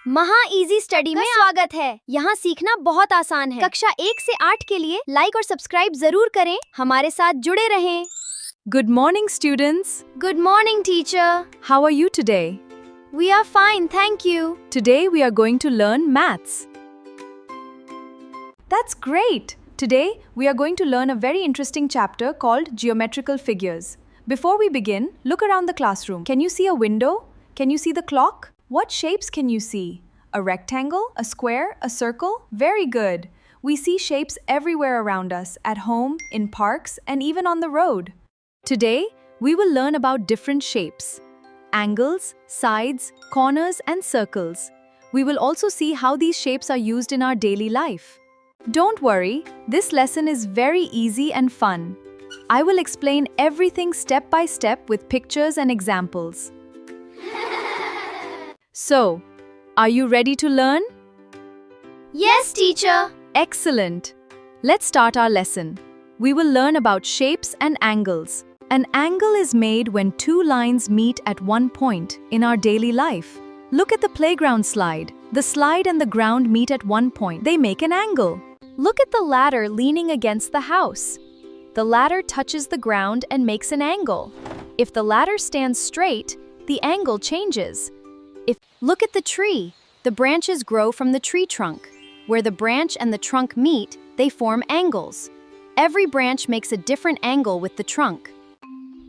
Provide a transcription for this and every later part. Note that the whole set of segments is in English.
महा easy study में स्वागत है। यहाँ सीखना बहुत आसान है। कक्षा 1 से 8 के लिए लाइक और सब्सक्राइब जरूर करें। हमारे साथ जुड़े रहें। Good morning, students. Good morning, teacher. How are you today? We are fine, thank you. Today we are going to learn maths. That's great. Today we are going to learn a very interesting chapter called Geometrical Figures. Before we begin, look around the classroom. Can you see a window? Can you see the clock? What shapes can you see? A rectangle, a square, a circle? Very good. We see shapes everywhere around us, at home, in parks, and even on the road. Today, we will learn about different shapes: angles, sides, corners, and circles. We will also see how these shapes are used in our daily life. Don't worry, this lesson is very easy and fun. I will explain everything step by step with pictures and examples. So, are you ready to learn? Yes, teacher. Excellent. Let's start our lesson. We will learn about shapes and angles. An angle is made when two lines meet at one point in our daily life. Look at the playground slide. The slide and the ground meet at one point. They make an angle. Look at the ladder leaning against the house. The ladder touches the ground and makes an angle. If the ladder stands straight, the angle changes. Look at the tree. The branches grow from the tree trunk. Where the branch and the trunk meet, they form angles. Every branch makes a different angle with the trunk.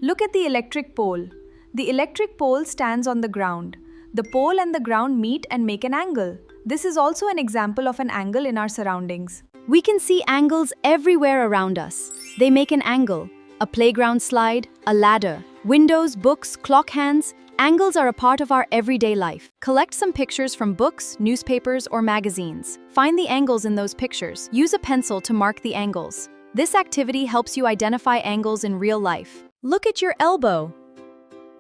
Look at the electric pole. The electric pole stands on the ground. The pole and the ground meet and make an angle. This is also an example of an angle in our surroundings. We can see angles everywhere around us. They make an angle. A playground slide, a ladder, windows, books, clock hands. Angles are a part of our everyday life. Collect some pictures from books, newspapers, or magazines. Find the angles in those pictures. Use a pencil to mark the angles. This activity helps you identify angles in real life. Look at your elbow.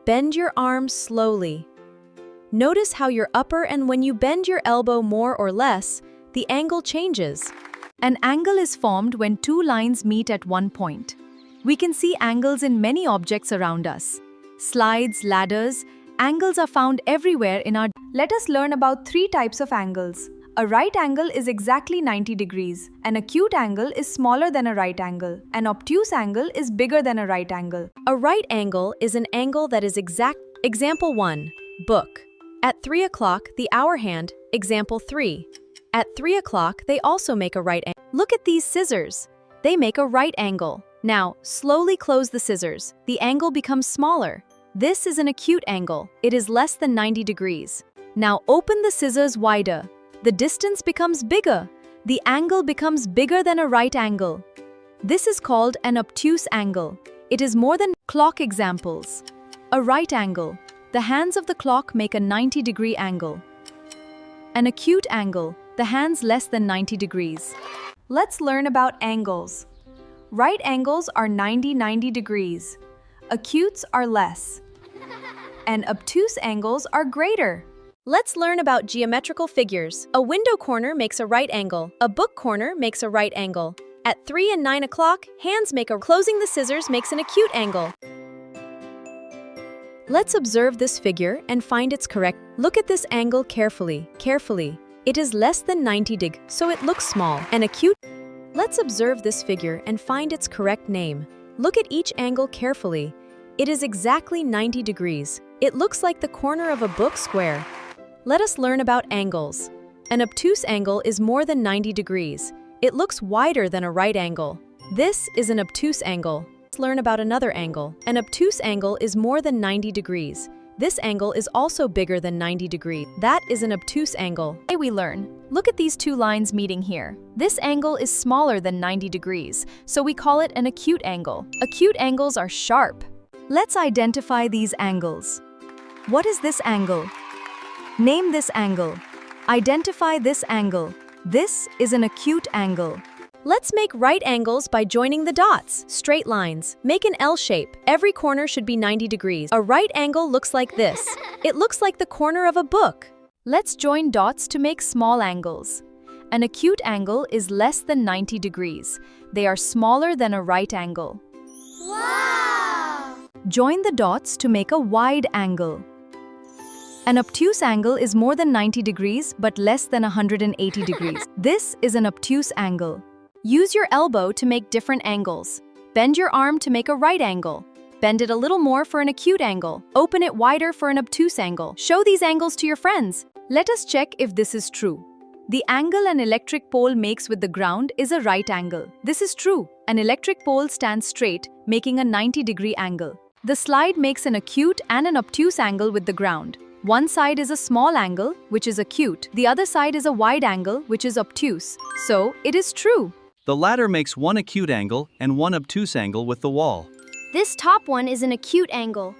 Bend your arm slowly. Notice how your upper and when you bend your elbow more or less, the angle changes. An angle is formed when two lines meet at one point. We can see angles in many objects around us. Slides, ladders, angles are found everywhere in our... Let us learn about 3 types of angles. A right angle is exactly 90 degrees. An acute angle is smaller than a right angle. An obtuse angle is bigger than a right angle. A right angle is an angle that is exact. Example 1. Book. At 3 o'clock, the hour hand. Example 3. At 3 o'clock, they also make a right angle. Look at these scissors. They make a right angle. Now, slowly close the scissors. The angle becomes smaller. This is an acute angle. It is less than 90 degrees. Now open the scissors wider. The distance becomes bigger. The angle becomes bigger than a right angle. This is called an obtuse angle. It is more than clock examples. A right angle. The hands of the clock make a 90-degree angle. An acute angle. The hands less than 90 degrees. Let's learn about angles. Right angles are 90 degrees. Acutes are less. And obtuse angles are greater. Let's learn about geometrical figures. A window corner makes a right angle. A book corner makes a right angle. At 3 and 9 o'clock, hands make a... Closing the scissors makes an acute angle. Let's observe this figure and find its correct... Look at this angle carefully. It is less than 90 degrees, so it looks small. An acute... Let's observe this figure and find its correct name. Look at each angle carefully. It is exactly 90 degrees. It looks like the corner of a book square. Let us learn about angles. An obtuse angle is more than 90 degrees. It looks wider than a right angle. This is an obtuse angle. Let's learn about another angle. An obtuse angle is more than 90 degrees. This angle is also bigger than 90 degrees. That is an obtuse angle. Today we learn. Look at these two lines meeting here. This angle is smaller than 90 degrees, so we call it an acute angle. Acute angles are sharp. Let's identify these angles. What is this angle? Name this angle. Identify this angle. This is an acute angle. Let's make right angles by joining the dots. Straight lines. Make an L shape. Every corner should be 90 degrees. A right angle looks like this. It looks like the corner of a book. Let's join dots to make small angles. An acute angle is less than 90 degrees. They are smaller than a right angle. Wow! Join the dots to make a wide angle. An obtuse angle is more than 90 degrees but less than 180 degrees. This is an obtuse angle. Use your elbow to make different angles. Bend your arm to make a right angle. Bend it a little more for an acute angle. Open it wider for an obtuse angle. Show these angles to your friends. Let us check if this is true. The angle an electric pole makes with the ground is a right angle. This is true. An electric pole stands straight, making a 90-degree angle. The slide makes an acute and an obtuse angle with the ground. One side is a small angle, which is acute. The other side is a wide angle, which is obtuse. So, it is true. The latter makes one acute angle and one obtuse angle with the wall. This top one is an acute angle,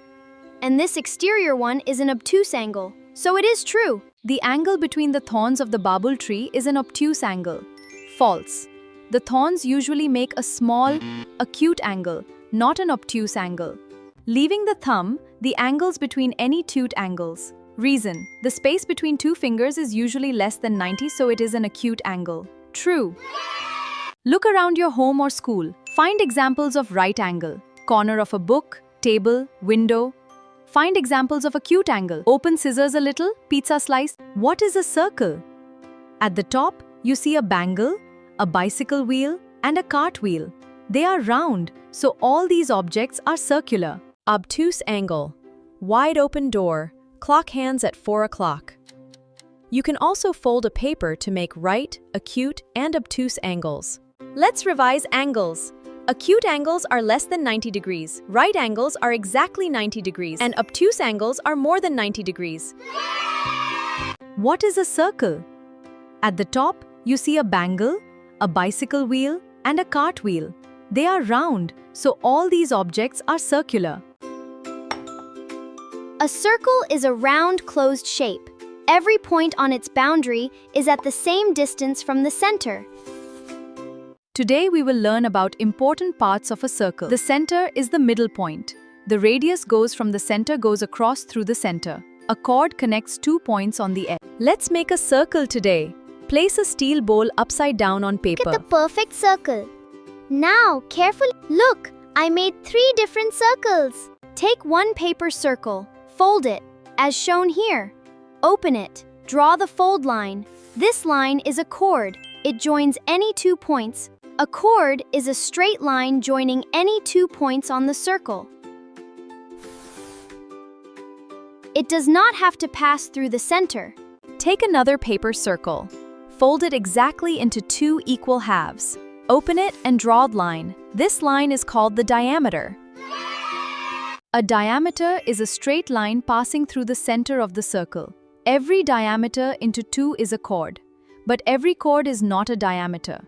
and this exterior one is an obtuse angle. So it is true. The angle between the thorns of the babul tree is an obtuse angle. False. The thorns usually make a small, acute angle, not an obtuse angle. Leaving the thumb, the angles between any two angles. Reason. The space between two fingers is usually less than 90, so it is an acute angle. True. Look around your home or school. Find examples of right angle. Corner of a book, table, window. Find examples of acute angle. Open scissors a little, pizza slice. What is a circle? At the top, you see a bangle, a bicycle wheel, and a cart wheel. They are round, so all these objects are circular. Obtuse angle. Wide open door. Clock hands at 4 o'clock. You can also fold a paper to make right, acute, and obtuse angles. Let's revise angles. Acute angles are less than 90 degrees, right angles are exactly 90 degrees, and obtuse angles are more than 90 degrees. What is a circle? At the top, you see a bangle, a bicycle wheel, and a cart wheel. They are round, so all these objects are circular. A circle is a round, closed shape. Every point on its boundary is at the same distance from the center. Today we will learn about important parts of a circle. The center is the middle point. The radius goes from the center goes across through the center. A chord connects 2 points on the edge. Let's make a circle today. Place a steel bowl upside down on paper. Look at the perfect circle. Now, carefully look, I made 3 different circles. Take one paper circle, fold it, as shown here. Open it, draw the fold line. This line is a chord. It joins any 2 points. A chord is a straight line joining any 2 points on the circle. It does not have to pass through the center. Take another paper circle. Fold it exactly into 2 equal halves. Open it and draw a line. This line is called the diameter. A diameter is a straight line passing through the center of the circle. Every diameter into 2 is a chord, but every chord is not a diameter.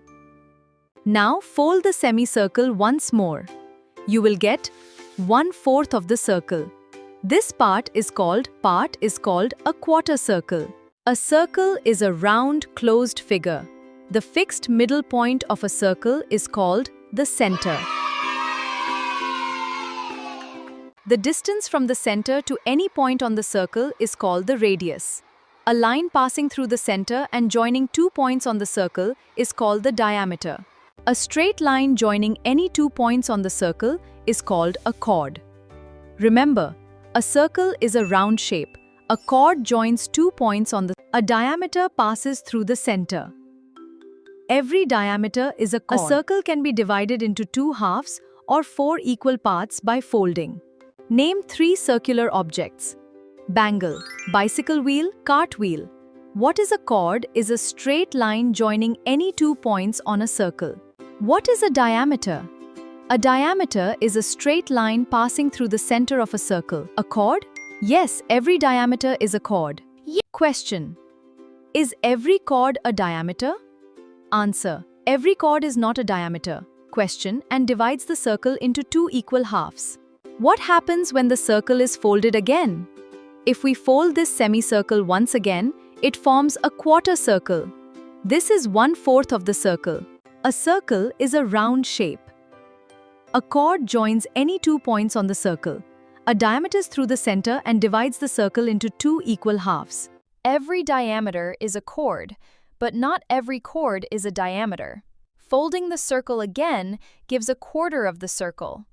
Now fold the semicircle once more. You will get 1/4 of the circle. This part is called a quarter circle. A circle is a round, closed figure. The fixed middle point of a circle is called the center. The distance from the center to any point on the circle is called the radius. A line passing through the center and joining 2 points on the circle is called the diameter. A straight line joining any 2 points on the circle is called a chord. Remember, a circle is a round shape. A chord joins 2 points on the. A diameter passes through the center. Every diameter is a chord. A circle can be divided into 2 halves or 4 equal parts by folding. Name 3 circular objects. Bangle, bicycle wheel, cart wheel. What is a chord is a straight line joining any 2 points on a circle. What is a diameter? A diameter is a straight line passing through the center of a circle. A chord? Yes, every diameter is a chord. Question. Is every chord a diameter? Answer. Every chord is not a diameter. Question and divides the circle into 2 equal halves. What happens when the circle is folded again? If we fold this semicircle once again, it forms a quarter circle. This is 1/4 of the circle. A circle is a round shape. A chord joins any 2 points on the circle. A diameter is through the center and divides the circle into 2 equal halves. Every diameter is a chord, but not every chord is a diameter. Folding the circle again gives a quarter of the circle.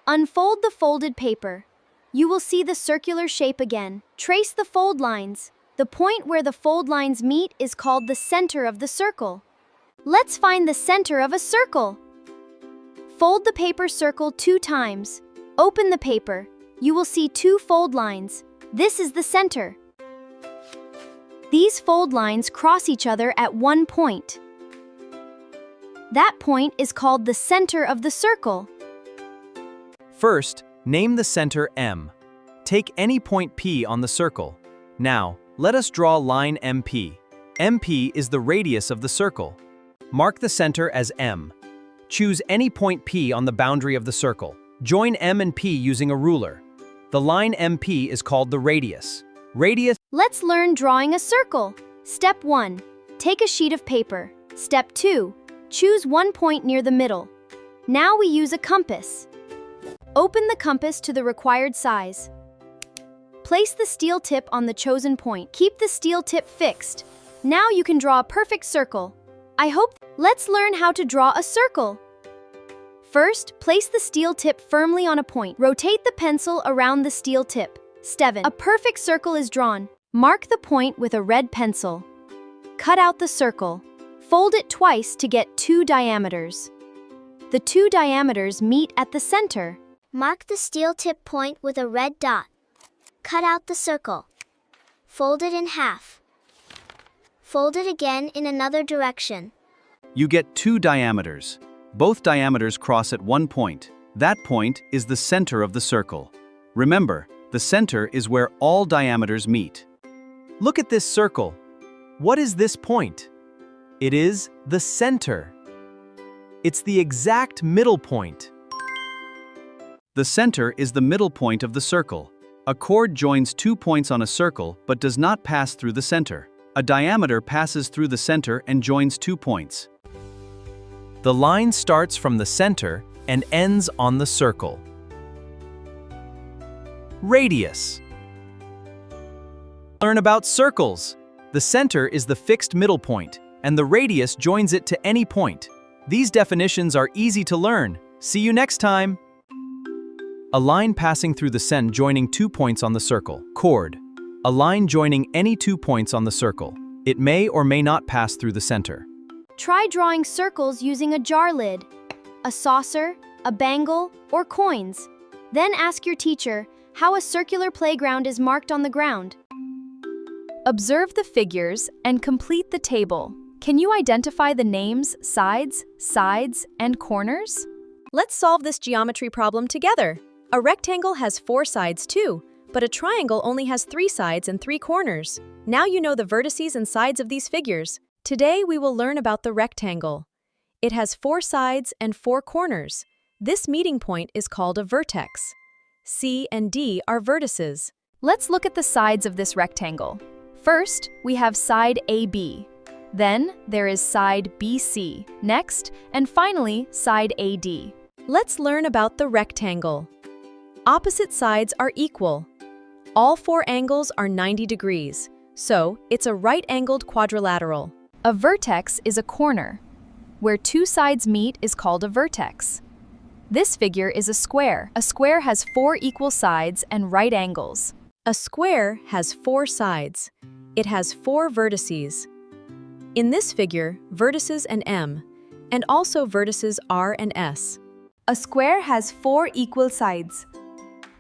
Unfold the folded paper. you will see the circular shape again. Trace the fold lines. The point where the fold lines meet is called the center of the circle. Let's find the center of a circle. Fold the paper circle 2 times. Open the paper. You will see 2 fold lines. This is the center. These fold lines cross each other at one point. That point is called the center of the circle. First, name the center M. Take any point P on the circle. Now, let us draw line MP. MP is the radius of the circle. Mark the center as M. Choose any point P on the boundary of the circle. Join M and P using a ruler. The line MP is called the radius. Let's learn drawing a circle. Step 1. Take a sheet of paper. Step 2. Choose one point near the middle. Now we use a compass. Open the compass to the required size. Place the steel tip on the chosen point. Keep the steel tip fixed. Now you can draw a perfect circle. Let's learn how to draw a circle. First, place the steel tip firmly on a point. Rotate the pencil around the steel tip. Step 7. A perfect circle is drawn. Mark the point with a red pencil. Cut out the circle. Fold it twice to get 2 diameters. The 2 diameters meet at the center. Mark the steel tip point with a red dot. Cut out the circle. Fold it in half. Fold it again in another direction. You get 2 diameters. Both diameters cross at one point. That point is the center of the circle. Remember, the center is where all diameters meet. Look at this circle. What is this point? It is the center. It's the exact middle point. The center is the middle point of the circle. A chord joins 2 points on a circle but does not pass through the center. A diameter passes through the center and joins 2 points. The line starts from the center and ends on the circle. Radius. Learn about circles. The center is the fixed middle point, and the radius joins it to any point. These definitions are easy to learn. See you next time. A line passing through the center joining 2 points on the circle. Chord. A line joining any 2 points on the circle. It may or may not pass through the center. Try drawing circles using a jar lid, a saucer, a bangle, or coins. Then ask your teacher how a circular playground is marked on the ground. Observe the figures and complete the table. Can you identify the names sides, and corners? Let's solve this geometry problem together. A rectangle has 4 sides too, but a triangle only has 3 sides and 3 corners. Now you know the vertices and sides of these figures. Today we will learn about the rectangle. It has 4 sides and 4 corners. This meeting point is called a vertex. C and D are vertices. Let's look at the sides of this rectangle. First, we have side AB. Then, there is side BC. Next, and finally, side AD. Let's learn about the rectangle. Opposite sides are equal. All 4 angles are 90 degrees, so it's a right-angled quadrilateral. A vertex is a corner. Where 2 sides meet is called a vertex. This figure is a square. A square has 4 equal sides and right angles. A square has 4 sides. It has 4 vertices. In this figure, vertices and M, and also vertices R and S. A square has 4 equal sides,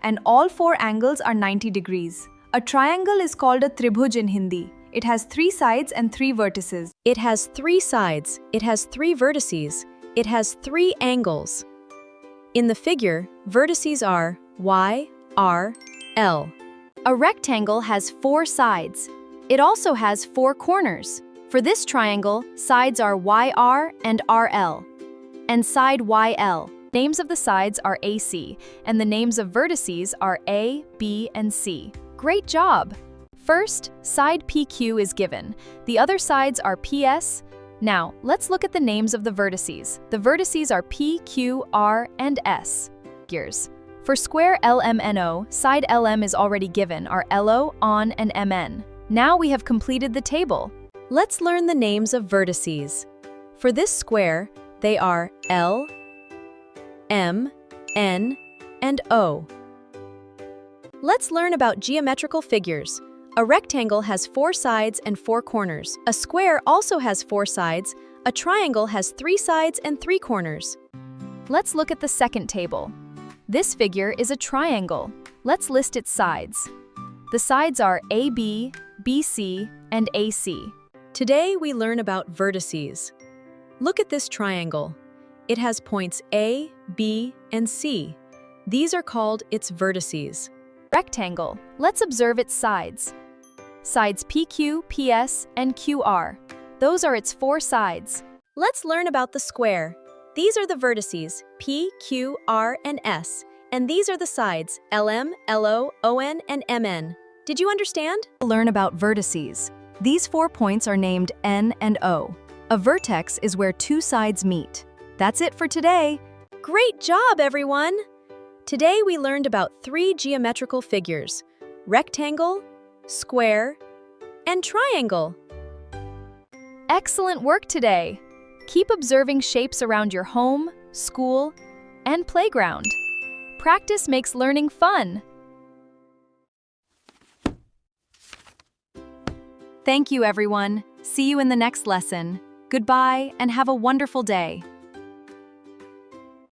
and all 4 angles are 90 degrees. A triangle is called a tribhuj in Hindi. It has 3 sides and 3 vertices. It has 3 sides, it has 3 vertices, it has 3 angles. In the figure, vertices are Y, R, L. A rectangle has 4 sides. It also has 4 corners. For this triangle, sides are YR and RL, and side YL. Names of the sides are AC, and the names of vertices are A, B, and C. Great job! First, side PQ is given. The other sides are PS. Now, let's look at the names of the vertices. The vertices are P, Q, R, and S. Gears. For square LMNO, side LM is already given, are LO, ON, and MN. Now we have completed the table. Let's learn the names of vertices. For this square, they are L, M, N, and O. Let's learn about geometrical figures. A rectangle has 4 sides and 4 corners. A square also has 4 sides. A triangle has 3 sides and 3 corners. Let's look at the second table. This figure is a triangle. Let's list its sides. The sides are AB, BC, and AC. Today we learn about vertices. Look at this triangle. It has points A, B, and C. These are called its vertices. Rectangle. Let's observe its sides. Sides PQ, PS, and QR. Those are its 4 sides. Let's learn about the square. These are the vertices, P, Q, R, and S. And these are the sides, LM, LO, ON, and MN. Did you understand? Learn about vertices. These 4 points are named N and O. A vertex is where 2 sides meet. That's it for today. Great job, everyone! Today we learned about 3 geometrical figures: rectangle, square, and triangle. Excellent work today! Keep observing shapes around your home, school, and playground. Practice makes learning fun. Thank you, everyone. See you in the next lesson. Goodbye and have a wonderful day.